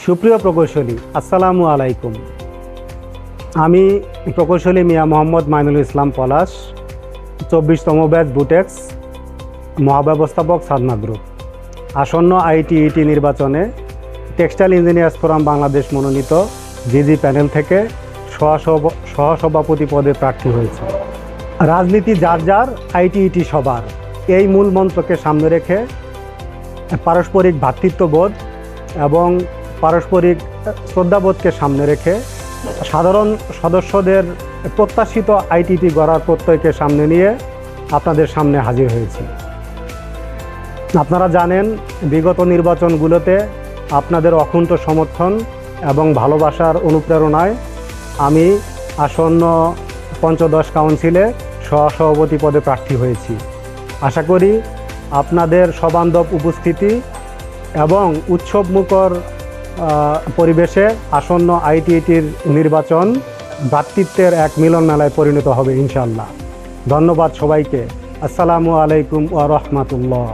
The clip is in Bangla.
সুপ্রিয় প্রকৌশলী, আসসালামু আলাইকুম। আমি প্রকৌশলী মিয়া মোহাম্মদ মাইনুল ইসলাম পলাশ, 24তম ব্যাচ বুটেক্স, মহাব্যবস্থাপক সাধনা গ্রুপ। আসন্ন আইটিইটি নির্বাচনে টেক্সটাইল ইঞ্জিনিয়ার্স ফোরাম বাংলাদেশ মনোনীত জিজি প্যানেল থেকে সহসভাপতি পদে প্রার্থী হয়েছে। রাজনীতি যার যার, আইটিইটি সবার, এই মূল মন্ত্রকে সামনে রেখে পারস্পরিক ভ্রাতৃত্ববোধ এবং পারস্পরিক শ্রদ্ধাবোধকে সামনে রেখে সাধারণ সদস্যদের প্রত্যাশিত আইটিটি গড়ার প্রত্যয়কে সামনে নিয়ে আপনাদের সামনে হাজির হয়েছি। আপনারা জানেন, বিগত নির্বাচনগুলোতে আপনাদের অকুণ্ঠ সমর্থন এবং ভালোবাসার অনুপ্রেরণায় আমি আসন্ন পঞ্চদশ কাউন্সিলে সহসভাপতি পদে প্রার্থী হয়েছি। আশা করি আপনাদের সবান্ধব উপস্থিতি এবং উৎসবমুখর পরিবেশে আসন্ন আইটিইটির নির্বাচন ভ্রাতৃত্বের এক মিলন মেলায় পরিণত হবে ইনশাআল্লাহ। ধন্যবাদ সবাইকে। আসসালামু আলাইকুম ওয়া রাহমাতুল্লাহ।